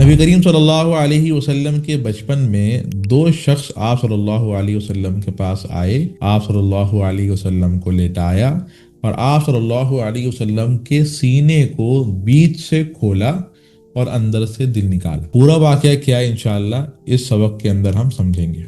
نبی کریم صلی اللہ علیہ وسلم کے بچپن میں دو شخص آپ صلی اللہ علیہ وسلم کے پاس آئے، آپ صلی اللہ علیہ وسلم کو لیٹایا اور آپ صلی اللہ علیہ وسلم کے سینے کو بیچ سے کھولا اور اندر سے دل نکالا۔ پورا واقعہ کیا ہے انشاءاللہ اس سبق کے اندر ہم سمجھیں گے۔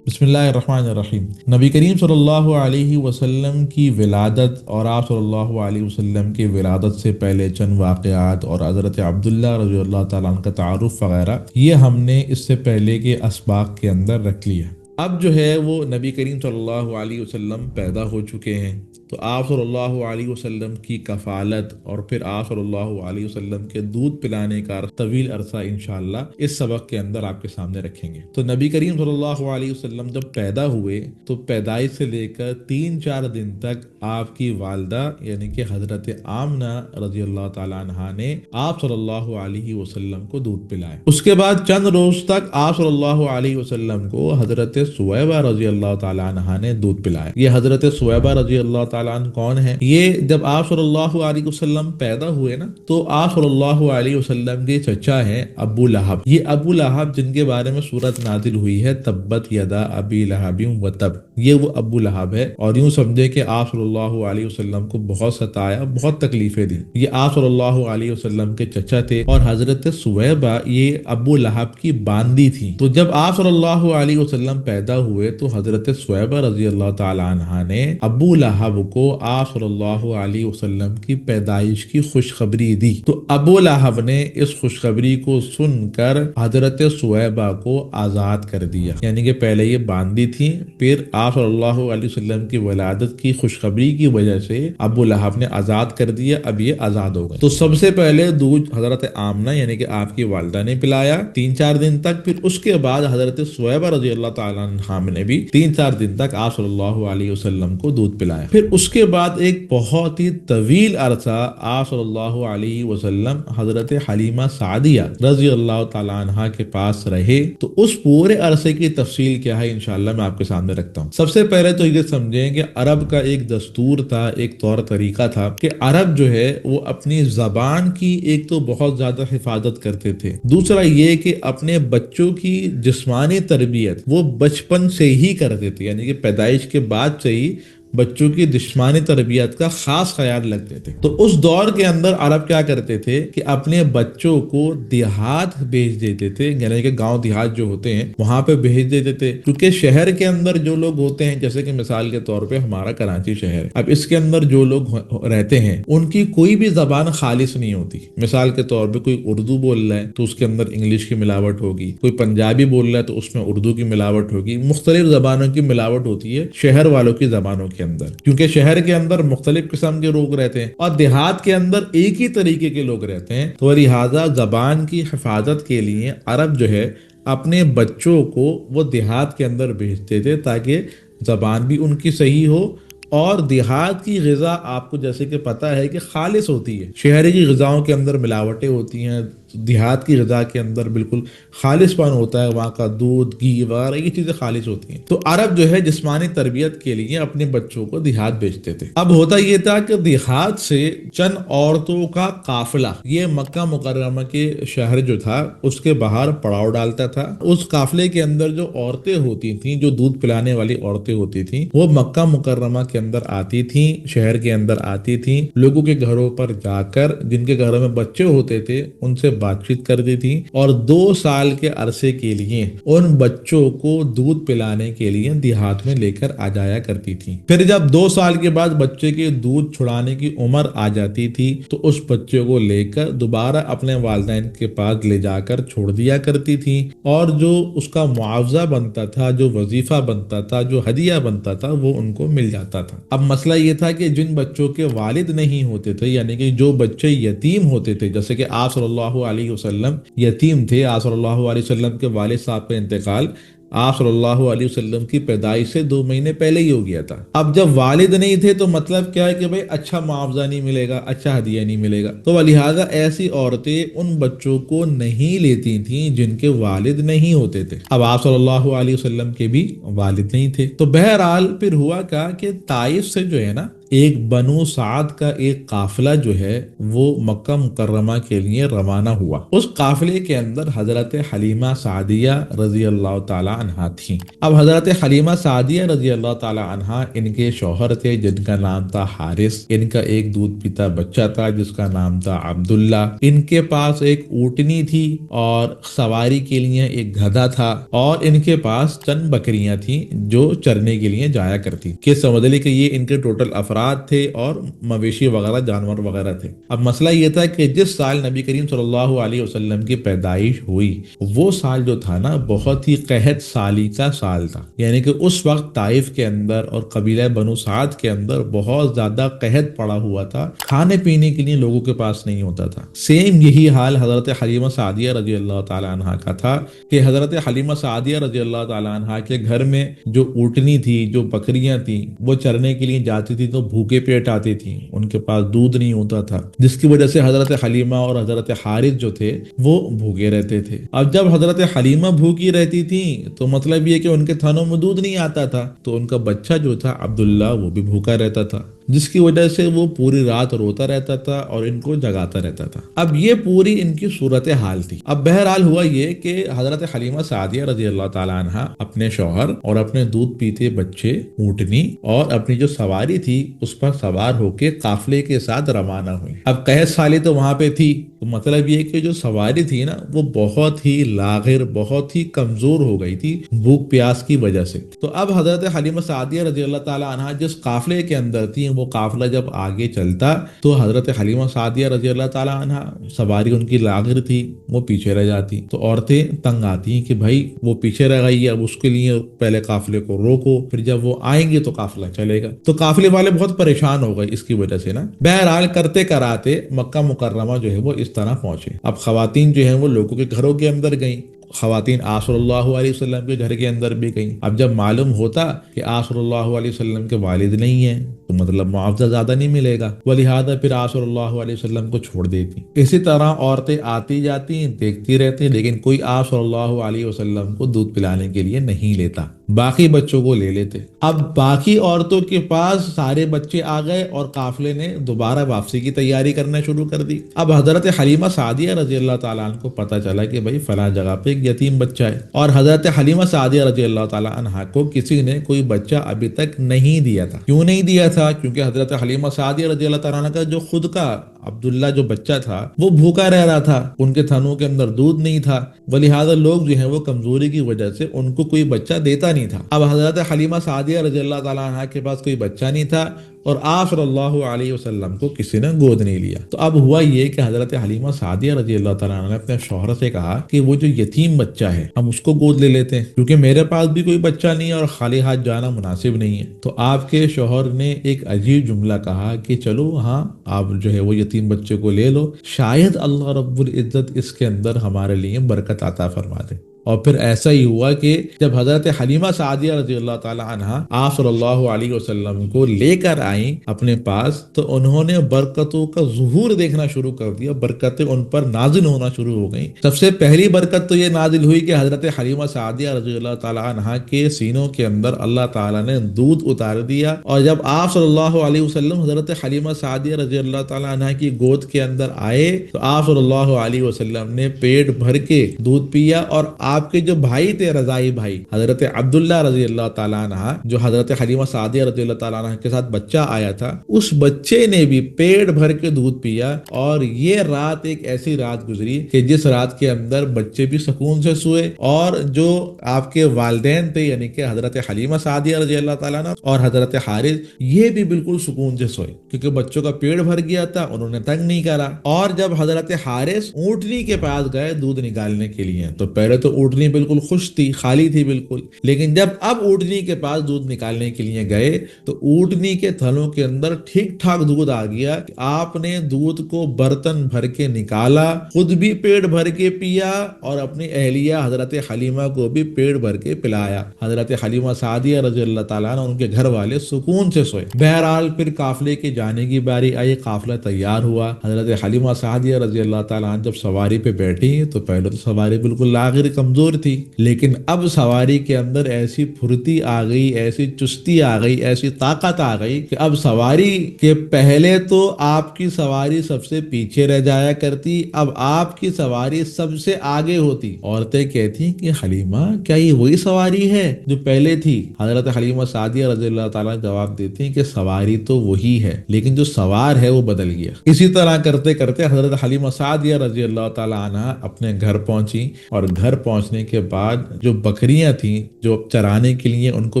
بسم اللہ الرحمن الرحیم۔ نبی کریم صلی اللہ علیہ وسلم کی ولادت اور آپ صلی اللہ علیہ وسلم کی ولادت سے پہلے چند واقعات اور حضرت عبداللہ رضی اللہ تعالیٰ عنہ کا تعارف وغیرہ یہ ہم نے اس سے پہلے کے اسباق کے اندر رکھ لیا۔ اب جو ہے وہ نبی کریم صلی اللہ علیہ وسلم پیدا ہو چکے ہیں، تو آپ صلی اللہ علیہ وسلم کی کفالت اور پھر آپ صلی اللہ علیہ وسلم کے دودھ پلانے کا طویل عرصہ انشاءاللہ اس سبق کے اندر آپ کے سامنے رکھیں گے۔ تو نبی کریم صلی اللہ علیہ وسلم جب پیدا ہوئے تو پیدائش سے لے کر 3-4 دن تک آپ کی والدہ یعنی کہ حضرت آمنہ رضی اللہ تعالیٰ عنہا نے آپ صلی اللہ علیہ وسلم کو دودھ پلایا۔ اس کے بعد چند روز تک آپ صلی اللہ علیہ وسلم کو حضرت سویبہ رضی اللہ تعالیٰ عنہا نے دودھ پلایا۔ یہ حضرت سویبہ رضی اللہ تعالیٰ عنہ کون ہے؟ یہ جب آپ صلی اللہ علیہ وسلم پیدا ہوئے نا تو آپ صلی اللہ علیہ وسلم کے چچا ہیں ابو لہب۔ یہ ابو لہب جن کے بارے میں سورت نازل ہوئی ہے تبت یدا ابی لہب و تب، یہ وہ ابو لہب ہے۔ اور یوں سمجھے کہ آپ صلی اللہ علیہ وسلم کو بہت ستایا، بہت تکلیفیں دی۔ یہ آپ صلی اللہ علیہ وسلم کے چچا تھے اور حضرت سویبہ یہ ابو لہب کی باندی تھی۔ تو جب آپ صلی اللہ علیہ وسلم پیدا ہوئے تو حضرت سویبہ رضی اللہ تعالی عنہا نے ابو لہب کو آپ صلی اللہ علیہ وسلم کی پیدائش کی خوشخبری دی۔ تو ابو لہب نے اس خوشخبری کو سن کر حضرت سویبہ کو آزاد کر دیا، یعنی کہ پہلے یہ باندی تھی، پھر آپ صلی اللہ علیہ وسلم کی ولادت کی خوشخبری کی وجہ سے ابو لہب نے آزاد کر دیا، اب یہ آزاد ہو گئے۔ تو سب سے پہلے دودھ حضرت آمنہ یعنی کہ آپ کی والدہ نے پلایا 3-4 دن تک، پھر اس کے بعد حضرت سویبہ رضی اللہ تعالیٰ عنہا نے بھی 3-4 دن تک آپ صلی اللہ علیہ وسلم کو دودھ پلایا۔ پھر اس کے بعد ایک بہت ہی طویل عرصہ آپ صلی اللہ علیہ وسلم حضرت حلیمہ سعدیہ رضی اللہ تعالیٰ عنہا کے پاس رہے۔ تو اس پورے عرصے کی تفصیل کیا ہے انشاءاللہ میں آپ کے سامنے رکھتا ہوں۔ سب سے پہلے تو یہ سمجھیں کہ عرب کا ایک دستور تھا، ایک طور طریقہ تھا کہ عرب جو ہے وہ اپنی زبان کی ایک تو بہت زیادہ حفاظت کرتے تھے، دوسرا یہ کہ اپنے بچوں کی جسمانی تربیت وہ بچپن سے ہی کرتے تھے، یعنی کہ پیدائش کے بعد سے ہی بچوں کی جسمانی تربیت کا خاص خیال رکھتے تھے۔ تو اس دور کے اندر عرب کیا کرتے تھے کہ اپنے بچوں کو دیہات بھیج دیتے تھے، یعنی کہ گاؤں دیہات جو ہوتے ہیں وہاں پہ بھیج دیتے تھے، کیونکہ شہر کے اندر جو لوگ ہوتے ہیں جیسے کہ مثال کے طور پہ ہمارا کراچی شہر، اب اس کے اندر جو لوگ رہتے ہیں ان کی کوئی بھی زبان خالص نہیں ہوتی۔ مثال کے طور پہ کوئی اردو بول رہا ہے تو اس کے اندر انگلش کی ملاوٹ ہوگی، کوئی پنجابی بول رہا ہے تو اس میں اردو کی ملاوٹ ہوگی، مختلف زبانوں کی ملاوٹ ہوتی ہے شہر والوں کی زبانوں کے اندر، کیونکہ شہر کے اندر مختلف قسم کے لوگ رہتے ہیں اور دیہات کے اندر ایک ہی طریقے کے لوگ رہتے ہیں۔ تو لہٰذا زبان کی حفاظت کے لیے عرب جو ہے اپنے بچوں کو وہ دیہات کے اندر بھیجتے تھے تاکہ زبان بھی ان کی صحیح ہو، اور دیہات کی غذا آپ کو جیسے کہ پتہ ہے کہ خالص ہوتی ہے، شہری کی غذاؤں کے اندر ملاوٹیں ہوتی ہیں، دیہات کی غذا کے اندر بالکل خالص پن ہوتا ہے، وہاں کا دودھ گھی وغیرہ یہ چیزیں خالص ہوتی ہیں۔ تو عرب جو ہے جسمانی تربیت کے لیے اپنے بچوں کو دیہات بھیجتے تھے۔ اب ہوتا یہ تھا کہ دیہات سے چند عورتوں کا قافلہ یہ مکہ مکرمہ کے شہر جو تھا اس کے باہر پڑاؤ ڈالتا تھا۔ اس قافلے کے اندر جو عورتیں ہوتی تھیں، جو دودھ پلانے والی عورتیں ہوتی تھیں، وہ مکہ مکرمہ کے اندر آتی تھیں، شہر کے اندر آتی تھیں، لوگوں کے گھروں پر جا کر جن کے گھروں میں بچے ہوتے تھے ان سے بات چیت کرتی تھی، اور 2 سال کے عرصے کے لیے ان بچوں کو دودھ پلانے کے لیے دیہات میں لے کر آ جایا کرتی تھی۔ پھر جب 2 سال کے بعد بچے کے دودھ چھڑانے کی عمر آ جاتی تھی تو اس بچے کو لے کر دوبارہ اپنے والدین کے پاس لے جا کر چھوڑ دیا کرتی تھی، اور جو اس کا معاوضہ بنتا تھا، جو وظیفہ بنتا تھا، جو ہدیہ بنتا تھا وہ ان کو مل جاتا تھا۔ اب مسئلہ یہ تھا کہ جن بچوں کے والد نہیں ہوتے تھے، یعنی کہ جو بچے یتیم ہوتے تھے، جیسے کہ آپ صلی اللہ علیہ وسلم یتیم تھے، آپ صلی اللہ علیہ وسلم کے والد صاحب کا انتقال آپ صلی اللہ علیہ وسلم کی پیدائش سے 2 مہینے پہلے ہی ہو گیا تھا۔ اب جب والد نہیں تھے تو مطلب کیا ہے کہ بھائی اچھا معاوضہ نہیں ملے گا، اچھا ہدیہ نہیں ملے گا، تو لہٰذا ایسی عورتیں ان بچوں کو نہیں لیتی تھیں جن کے والد نہیں ہوتے تھے۔ اب آپ صلی اللہ علیہ وسلم کے بھی والد نہیں تھے، تو بہرحال پھر ہوا کیا کہ طائف سے جو ہے نا ایک بنو سعد کا ایک قافلہ جو ہے وہ مکہ مکرمہ کے لیے روانہ ہوا۔ اس قافلے کے اندر حضرت حلیمہ سعدیہ رضی اللہ تعالی عنہا تھیں۔ اب حضرت حلیمہ سعدیہ رضی اللہ تعالی عنہا ان کے شوہر تھے جن کا نام تھا حارث، ان کا ایک دودھ پیتا بچہ تھا جس کا نام تھا عبداللہ، ان کے پاس ایک اونٹنی تھی اور سواری کے لیے ایک گدھا تھا، اور ان کے پاس چند بکریاں تھیں جو چرنے کے لیے جایا کرتی۔ کہ سمجھ لیں کہ یہ ان کے ٹوٹل افراد تھے اور مویشی وغیرہ جانور وغیرہ تھے۔ اب مسئلہ یہ تھا کہ جس سال نبی کریم صلی اللہ علیہ وسلم کی پیدائش ہوئی وہ سال جو تھا نا بہت ہی قحط سالی کا سال تھا، یعنی کہ اس وقت طائف کے اندر اور قبیلہ بنو سعد کے اندر بہت زیادہ قحط پڑا ہوا تھا، کھانے پینے کے لیے لوگوں کے پاس نہیں ہوتا تھا۔ سیم یہی حال حضرت حلیمہ سعدیہ رضی اللہ تعالی عنہا کا تھا کہ حضرت حلیمہ سعدیہ رضی اللہ تعالی عنہا کے گھر میں جو اونٹنی تھی، جو بکریاں تھیں، وہ چرنے کے لیے جاتی تھی تو بھوکے پیٹ آتی تھی، ان کے پاس دودھ نہیں ہوتا تھا، جس کی وجہ سے حضرت حلیمہ اور حضرت حارث جو تھے وہ بھوکے رہتے تھے۔ اب جب حضرت حلیمہ بھوکی رہتی تھی تو مطلب یہ کہ ان کے تھنوں میں دودھ نہیں آتا تھا، تو ان کا بچہ جو تھا عبداللہ وہ بھی بھوکا رہتا تھا، جس کی وجہ سے وہ پوری رات روتا رہتا تھا اور ان کو جگاتا رہتا تھا۔ اب یہ پوری ان کی صورت حال تھی۔ اب بہرحال ہوا یہ کہ حضرت حلیمہ سعدیہ رضی اللہ تعالی عنہا اپنے شوہر اور اپنے دودھ پیتے بچے، اونٹنی اور اپنی جو سواری تھی اس پر سوار ہو کے قافلے کے ساتھ روانہ ہوئی۔ اب قحط سالی تو وہاں پہ تھی، تو مطلب یہ کہ جو سواری تھی نا وہ بہت ہی لاغر، بہت ہی کمزور ہو گئی تھی بھوک پیاس کی وجہ سے۔ تو اب حضرت حلیمہ سعدیہ رضی اللہ تعالی عنہا جس قافلے کے اندر تھی، وہ قافلہ جب آگے چلتا تو حضرت حلیمہ سعدیہ رضی اللہ تعالی عنہا، سواری ان کی لاغر تھی، وہ پیچھے رہ جاتی، تو عورتیں تنگ آتی ہیں کہ بھائی وہ پیچھے رہ گئی ہے، اب اس کے لیے پہلے قافلے کو روکو، پھر جب وہ آئیں گے تو قافلہ چلے گا۔ تو قافلے والے بہت پریشان ہو گئے اس کی وجہ سے نا۔ بہرحال کرتے کراتے مکہ مکرمہ جو ہے وہ اس طرح پہنچے۔ اب خواتین جو ہیں وہ لوگوں کے گھروں کے اندر گئیں، خواتین آپ صلی اللہ علیہ وسلم کے گھر کے اندر بھی گئیں۔ اب جب معلوم ہوتا کہ آپ صلی اللہ علیہ وسلم کے والد نہیں ہیں تو مطلب معاوضہ زیادہ نہیں ملے گا، ولہذا پھر آپ صلی اللہ علیہ وسلم کو چھوڑ دیتی۔ اسی طرح عورتیں آتی جاتی دیکھتی رہتی، لیکن کوئی آپ صلی اللہ علیہ وسلم کو دودھ پلانے کے لیے نہیں لیتا، باقی بچوں کو لے لیتے۔ اب باقی عورتوں کے پاس سارے بچے آ گئے اور قافلے نے دوبارہ واپسی کی تیاری کرنا شروع کر دی۔ اب حضرت حلیمہ سعدیہ رضی اللہ تعالیٰ عنہ کو پتہ چلا کہ بھائی فلاں جگہ پہ ایک یتیم بچہ ہے، اور حضرت حلیمہ سعدیہ رضی اللہ تعالیٰ عنہ کو کسی نے کوئی بچہ ابھی تک نہیں دیا تھا۔ کیوں نہیں دیا تھا؟ کیونکہ حضرت حلیمہ سعدیہ رضی اللہ تعالیٰ عنہ کا جو خود کا عبداللہ جو بچہ تھا وہ بھوکا رہ رہا تھا، ان کے تھنوں کے اندر دودھ نہیں تھا، ولہذا لوگ جو ہیں وہ کمزوری کی وجہ سے ان کو کوئی بچہ دیتا نہیں تھا۔ اب حضرت حلیمہ سعدیہ رضی اللہ تعالیٰ عنہ کے پاس کوئی بچہ نہیں تھا اور آپ صلی اللہ علیہ وسلم کو کسی نے گود نہیں لیا۔ تو اب ہوا یہ کہ حضرت حلیمہ سعدیہ رضی اللہ تعالیٰ عنہ نے اپنے شوہر سے کہا کہ وہ جو یتیم بچہ ہے ہم اس کو گود لے لیتے ہیں، کیونکہ میرے پاس بھی کوئی بچہ نہیں ہے اور خالی ہاتھ جانا مناسب نہیں ہے۔ تو آپ کے شوہر نے ایک عجیب جملہ کہا کہ چلو ہاں آپ جو ہے وہ یتیم بچے کو لے لو، شاید اللہ رب العزت اس کے اندر ہمارے لیے برکت عطا فرما دے۔ اور پھر ایسا ہی ہوا کہ جب حضرت حلیمہ سعدیہ رضی اللہ تعالی عنہا آپ صلی اللہ علیہ وسلم کو لے کر آئیں اپنے پاس، تو انہوں نے برکتوں کا ظہور دیکھنا شروع کر دیا، برکتیں ان پر نازل ہونا شروع ہو گئیں۔ سب سے پہلی برکت تو یہ نازل ہوئی کہ حضرت حلیمہ سعدیہ رضی اللہ تعالی عنہا کے سینوں کے اندر اللہ تعالی نے دودھ اتار دیا، اور جب آپ صلی اللہ علیہ وسلم حضرت حلیمہ سعدیہ رضی اللہ تعالی عنہا کی گود کے اندر آئے تو آپ صلی اللہ علیہ وسلم نے پیٹ بھر کے دودھ پیا، اور آپ کے جو بھائی تھے رضائی بھائی حضرت عبداللہ رضی اللہ تعالیٰ عنہ جو حضرت حلیمہ سعدیہ رضی اللہ تعالیٰ عنہ کے ساتھ بچہ آیا تھا، اس بچے نے بھی پیٹ بھر کے دودھ پیا، اور یہ رات ایک ایسی رات گزری کہ جس رات کے اندر بچے بھی سکون سے سوئے، اور جو آپ کے والدین تھے یعنی کہ حضرت حلیمہ سعدیہ رضی اللہ تعالیٰ عنہ اور حضرت حارث یہ بھی بالکل سکون سے سوئے، کیونکہ بچوں کا پیٹ بھر گیا تھا، انہوں نے تنگ نہیں کرا۔ اور جب حضرت حارث اونٹنی کے پاس گئے دودھ نکالنے کے لیے تو پہلے تو اونٹنی بالکل خوش تھی، خالی تھی بالکل، لیکن جب اب اونٹنی کے پاس دودھ نکالنے کے لیے گئے تو اونٹنی کے تھنوں کے اندر ٹھیک ٹھاک دودھ آ گیا کہ آپ نے دودھ کو برتن بھر کے نکالا، خود بھی پیٹ بھر کے پیا اور اپنی اہلیہ حضرت حلیمہ کو بھی پیٹ بھر کے پلایا۔ حضرت حلیمہ سعدیہ رضی اللہ تعالیٰ عنہ ان کے گھر والے سکون سے سوئے۔ بہرحال پھر قافلے کے جانے کی باری آئی، قافلہ تیار ہوا۔ حضرت حلیمہ سعدیہ رضی اللہ تعالیٰ عنہ جب سواری پہ بیٹھی تو پہلے تو سواری بالکل لاغر کمزور کمزور تھی، لیکن اب سواری کے اندر ایسی پھرتی آ گئی، ایسی چستی آ گئی، ایسی طاقت آ گئی کہ اب سواری کے پہلے تو آپ کی سواری سب سے پیچھے رہ جایا کرتی، اب آپ کی سواری سب سے آگے ہوتی۔ عورتیں کہتی کہ حلیمہ کیا یہ وہی سواری ہے جو پہلے تھی؟ حضرت حلیمہ سعدیہ رضی اللہ تعالیٰ جواب دیتی ہیں کہ سواری تو وہی ہے، لیکن جو سوار ہے وہ بدل گیا۔ اسی طرح کرتے کرتے حضرت حلیمہ سعدیہ رضی اللہ تعالیٰ عنہ اپنے گھر پہنچی، اور گھر پہنچنے کے بعد جو بکریاں تھیں جو چرانے کے لیے ان کو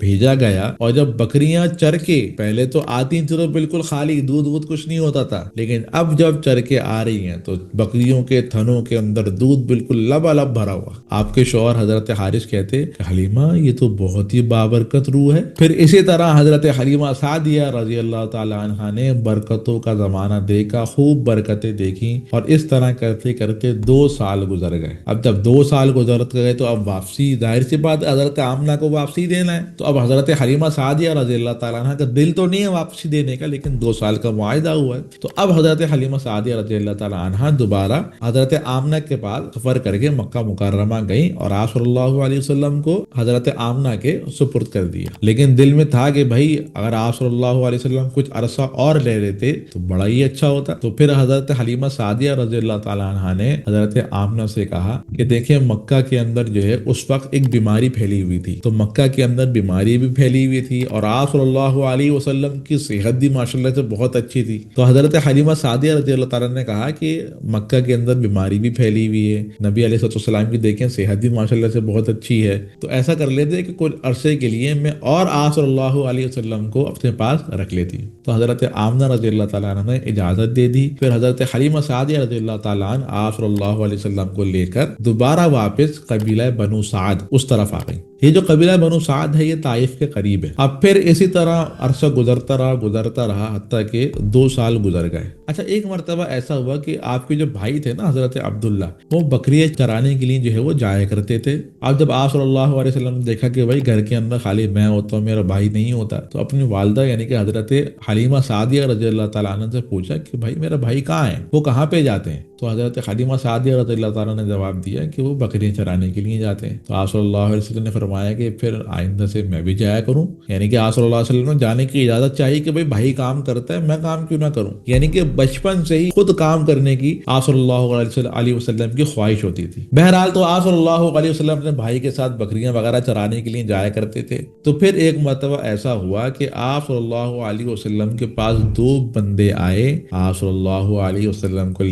بھیجا گیا، اور جب بکریاں چر کے پہلے تو آتی تھی تو بالکل خالی دودھ کچھ نہیں ہوتا تھا، لیکن اب جب چر کے آ رہی ہیں تو بکریوں کے تھنوں کے اندر دودھ بالکل لبالب بھرا ہوا۔ آپ کے شوہر حضرت حارث کہتے کہ حلیمہ یہ تو بہت ہی بابرکت روح ہے۔ پھر اسی طرح حضرت حلیمہ سعدیہ رضی اللہ تعالی عنہا نے برکتوں کا زمانہ دیکھا، خوب برکتیں دیکھی، اور اس طرح کرتے کرتے 2 سال گزر گئے۔ اب جب 2 سال گزر گئے تو اب واپسی، ظاہر سی بات حضرت آمنہ کو واپسی دینا ہے، تو اب حضرت حلیمہ سعدیہ رضی اللہ تعالیٰ عنہ کا دل تو نہیں ہے واپسی دینے کا، لیکن 2 سال کا معاہدہ ہوا ہے، تو اب حضرت حلیمہ سعدیہ رضی اللہ تعالیٰ عنہ دوبارہ حضرت آمنہ کے پاس سفر کر کے مکہ مکرمہ گئی، اور آپ صلی اللہ علیہ وسلم کو حضرت آمنہ کے سپرد کر دیا۔ لیکن دل میں تھا کہ بھائی اگر آپ صلی اللہ علیہ وسلم کچھ عرصہ اور لے لیتے تو بڑا ہی اچھا ہوتا۔ تو پھر حضرت حلیمہ سعدیہ رضی اللہ تعالیٰ عنہ نے حضرت آمنہ سے کہا کہ دیکھیں مکہ کے اندر جو ہے اس وقت ایک بیماری پھیلی ہوئی تھی، تو مکہ کے اندر بیماری بھی پھیلی ہوئی تھی، اور آپ صلی اللہ علیہ وسلم کی صحت بھی ماشاءاللہ سے بہت اچھی تھی۔ تو حضرت حلیمہ سعدیہ رضی اللہ تعالیٰ نے کہا کہ مکہ کے اندر بیماری بھی پھیلی ہوئی ہے، نبی علیہ السلام کی دیکھیں صحت بھی ماشاءاللہ سے بہت اچھی ہے، تو ایسا کر لیتے کہ کچھ عرصے کے لیے میں اور آپ صلی اللہ علیہ وسلم کو اپنے پاس رکھ لیتی۔ تو حضرت آمنہ رضی اللہ تعالیٰ عنہ نے اجازت دے دی۔ پھر حضرت حلیمہ سعدیہ رضی اللہ تعالیٰ عنہ آپ صلی اللہ علیہ وسلم کو لے کر دوبارہ واپس قبیلہ بنو سعد اس طرف آ گئی۔ یہ جو قبیلہ بنو سعد ہے یہ طائف کے قریب ہے۔ اب پھر اسی طرح عرصہ گزرتا رہا حتیٰ کہ 2 سال گزر گئے۔ اچھا ایک مرتبہ ایسا ہوا کہ آپ کے جو بھائی تھے نا حضرت عبداللہ، وہ بکریاں چرانے کے لیے جو ہے وہ جایا کرتے تھے۔ اب جب آپ صلی اللہ علیہ وسلم نے دیکھا کہ بھائی گھر کے اندر خالی میں ہوتا ہوں، میرا بھائی نہیں ہوتا، تو اپنی والدہ یعنی کہ حضرت حلیمہ سعدیہ رضی اللہ تعالیٰ عنہ سے پوچھا کہ بھائی میرا بھائی کہاں ہے، وہ کہاں پہ جاتے ہیں؟ تو حضرت حلیمہ سعدیہ رضی اللہ تعالیٰ نے جواب دیا کہ وہ بکریاں چرانے کے لیے جاتے ہیں۔ تو آپ صلی اللہ علیہ وسلم نے فرمایا کہ پھر آئندہ سے میں بھی جایا کروں، یعنی کہ آپ صلی اللہ علیہ وسلم نے جانے کی اجازت چاہیے کہ بھائی کام کرتا ہے میں کام کیوں نہ کروں، یعنی کہ بچپن سے ہی خود کام کرنے کی آپ صلی اللہ علیہ وسلم کی خواہش ہوتی تھی۔ بہرحال تو آپ صلی اللہ علیہ وسلم اپنے بھائی کے ساتھ بکریاں وغیرہ چرانے کے لیے جایا کرتے تھے۔ تو پھر ایک مرتبہ ایسا ہوا کہ آپ صلی اللہ علیہ وسلم کے پاس 2 بندے آئے، آپ صلی اللہ علیہ وسلم کو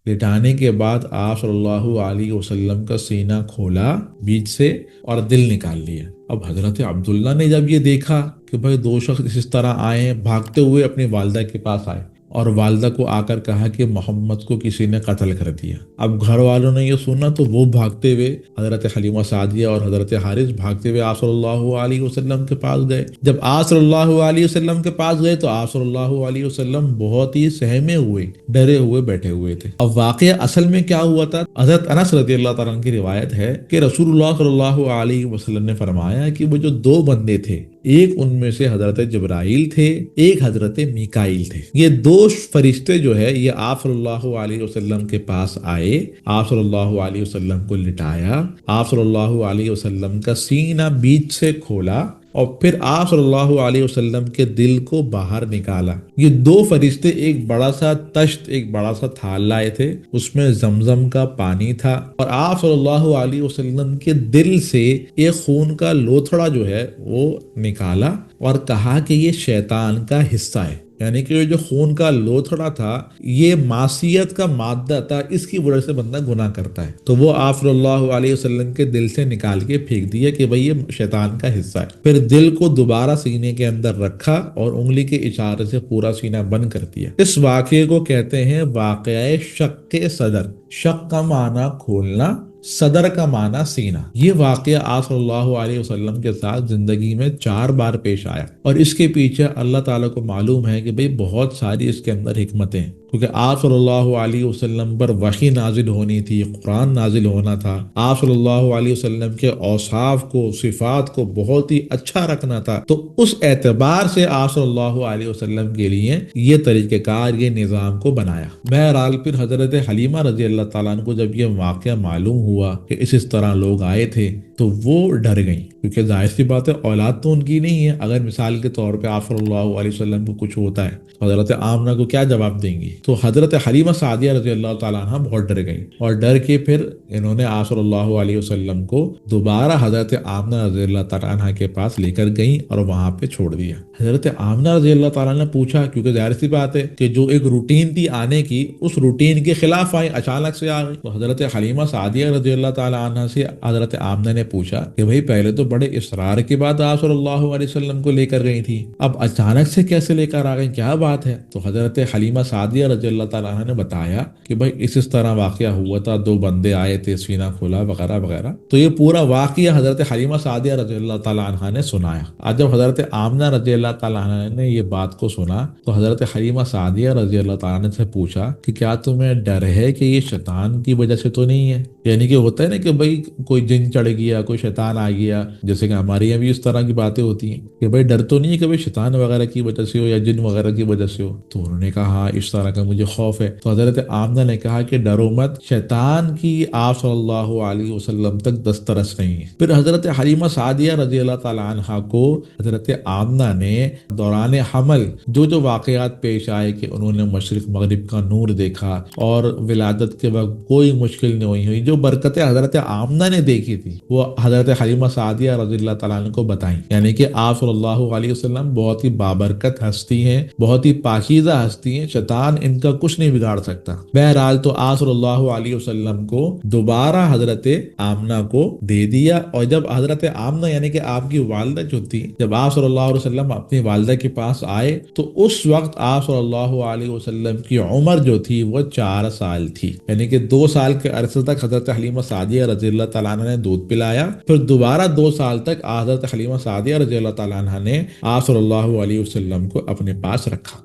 لٹانے کے بعد آپ صلی اللہ علیہ وسلم کا سینہ کھولا بیچ سے اور دل نکال لیا۔ اب حضرت عبداللہ نے جب یہ دیکھا کہ بھائی 2 شخص اس طرح آئے ہیں، بھاگتے ہوئے اپنی والدہ کے پاس آئے اور والدہ کو آ کر کہا کہ محمد کو کسی نے قتل کر دیا۔ اب گھر والوں نے یہ سنا تو وہ بھاگتے ہوئے حضرت حلیمہ سعدیہ اور حضرت حارث بھاگتے ہوئے آپ صلی اللہ علیہ وسلم کے پاس گئے۔ جب آپ صلی اللہ علیہ وسلم کے پاس گئے تو آپ صلی اللہ علیہ وسلم بہت ہی سہمے ہوئے، ڈرے ہوئے بیٹھے ہوئے تھے۔ اب واقعہ اصل میں کیا ہوا تھا؟ حضرت انس رضی اللہ تعالیٰ عنہ کی روایت ہے کہ رسول اللہ صلی اللہ علیہ وسلم نے فرمایا کہ وہ جو 2 بندے تھے، ایک ان میں سے حضرت جبرائیل تھے، ایک حضرت میکائیل تھے۔ یہ 2 فرشتے جو ہے یہ آپ صلی اللہ علیہ وسلم کے پاس آئے، آپ صلی اللہ علیہ وسلم کو لٹایا، آپ صلی اللہ علیہ وسلم کا سینہ بیچ سے کھولا اور پھر آپ صلی اللہ علیہ وسلم کے دل کو باہر نکالا۔ یہ 2 فرشتے ایک بڑا سا تشت، ایک بڑا سا تھال لائے تھے، اس میں زمزم کا پانی تھا، اور آپ صلی اللہ علیہ وسلم کے دل سے ایک خون کا لوتھڑا جو ہے وہ نکالا اور کہا کہ یہ شیطان کا حصہ ہے، یعنی کہ جو خون کا لوتھڑا تھا یہ معصیت کا مادہ تھا، اس کی وجہ سے بندہ گناہ کرتا ہے، تو وہ آپ صلی اللہ علیہ وسلم کے دل سے نکال کے پھینک دیا کہ بھئی یہ شیطان کا حصہ ہے۔ پھر دل کو دوبارہ سینے کے اندر رکھا اور انگلی کے اشارے سے پورا سینہ بند کر دیا۔ اس واقعے کو کہتے ہیں واقعہ شق صدر۔ شق کا معنی کھولنا، صدر کا معنی سینہ۔ یہ واقعہ آپ صلی اللہ علیہ وسلم کے ساتھ زندگی میں 4 بار پیش آیا، اور اس کے پیچھے اللہ تعالیٰ کو معلوم ہے کہ بھئی بہت ساری اس کے اندر حکمتیں ہیں، کیونکہ آپ صلی اللہ علیہ وسلم پر وحی نازل ہونی تھی، قرآن نازل ہونا تھا، آپ صلی اللہ علیہ وسلم کے اوصاف کو، صفات کو بہت ہی اچھا رکھنا تھا، تو اس اعتبار سے آپ صلی اللہ علیہ وسلم کے لیے یہ طریقہ کار، یہ نظام کو بنایا۔ بہرحال پھر حضرت حلیمہ رضی اللہ تعالیٰ عنہ کو جب یہ واقعہ معلوم ہوا کہ اس طرح لوگ آئے تھے تو وہ ڈر گئیں، کیونکہ ظاہر سی بات ہے اولاد تو ان کی نہیں ہے۔ اگر مثال کے طور پہ آپ صلی اللہ علیہ وسلم کو کچھ ہوتا ہے تو حضرت آمنہ کو کیا جواب دیں گی؟ تو حضرت حلیمہ سعدیہ رضی اللہ تعالیٰ عنہ بہت ڈر گئیں، اور ڈر کے پھر انہوں نے آپ صلی اللہ علیہ وسلم کو دوبارہ حضرت آمنہ رضی اللہ تعالیٰ عنہ کے پاس لے کر گئیں اور وہاں پہ چھوڑ دیا۔ حضرت آمنہ رضی اللہ تعالیٰ نے پوچھا، کیونکہ ظاہر سی بات ہے کہ جو ایک روٹین تھی آنے کی، اس روٹین کے خلاف آئی، اچانک سے آ گئی۔ تو حضرت حلیمہ سعدیہ رضی اللہ تعالیٰ عنہ سے حضرت آمنہ نے پوچھا کہ بھئی پہلے تو بڑے اصرار کے بعد آپ صلی اللہ علیہ وسلم کو لے کر گئی تھی، اب اچانک سے کیسے لے کر آ گئی، کیا بات ہے؟ تو حضرت حلیمہ سعدیہ رضی اللہ تعالیٰ عنہ نے بتایا کہ بھئی اس طرح واقعہ ہوا تھا، 2 بندے آئے تھے، سینہ کھولا وغیرہ وغیرہ۔ تو یہ پورا واقعہ حضرت حلیمہ سعدیہ رضی اللہ تعالیٰ عنہ نے سنایا۔ آج جب حضرت آمنہ رضی اللہ تعالیٰ عنہ نے یہ بات کو سنا تو حضرت حلیمہ سعدیہ رضی اللہ تعالیٰ عنہ سے پوچھا کہ کیا تمہیں ڈر ہے کہ یہ شیطان کی وجہ سے تو نہیں ہے؟ یعنی کہ ہوتا ہے نا کہ بھئی کوئی جن چڑھ گیا، کوئی شیطان آ گیا، جیسے کہ ہمارے یہاں بھی اس طرح کی باتیں ہوتی ہیں کہ بھئی ڈر تو نہیں ہے کہ بھئی شیطان وغیرہ کی وجہ سے ہو یا جن وغیرہ کی وجہ سے ہو؟ تو انہوں نے کہا ہاں اس طرح کا مجھے خوف ہے۔ تو حضرت آمنہ نے کہا کہ ڈرو مت، شیطان کی آپ صلی اللہ علیہ وسلم تک دسترس نہیں ہے۔ پھر حضرت حلیمہ سعدیہ رضی اللہ تعالیٰ عنہ کو حضرت آمنہ نے دوران حمل جو واقعات پیش آئے کہ انہوں نے مشرق مغرب کا نور دیکھا اور ولادت کے وقت کوئی مشکل نہیں ہوئی، جو برکتیں حضرت آمنہ نے دیکھی تھی وہ حضرت حلیمہ سعدیہ رضی اللہ تعالیٰ عنہ کو بتائیں۔ یعنی کہ آپ صلی اللہ علیہ وسلم بہت ہی بابرکت ہستی ہیں، بہت ہی پاکیزہ ہستی ہیں، شیطان ان کا کچھ نہیں بگاڑ سکتا۔ بہرحال تو آپ صلی اللہ علیہ وسلم کو دوبارہ حضرت آمنہ کو دے دیا، اور جب حضرت آمنہ یعنی کہ آپ کی والدہ جو تھی، جب آپ صلی اللہ علیہ وسلم اپنی والدہ کے پاس آئے تو اس وقت آپ صلی اللہ علیہ وسلم کی عمر جو تھی وہ 4 سال تھی، یعنی کہ 2 سال کے عرصے تک حضرت حلیمہ سعدیہ رضی اللہ تعالیٰ عنہ نے دودھ پلایا، پھر دوبارہ 2 سال تک حضرت حلیمہ سعدیہ رضی اللہ تعالیٰ عنہ نے آپ صلی اللہ علیہ وسلم کو اپنے پاس رکھا۔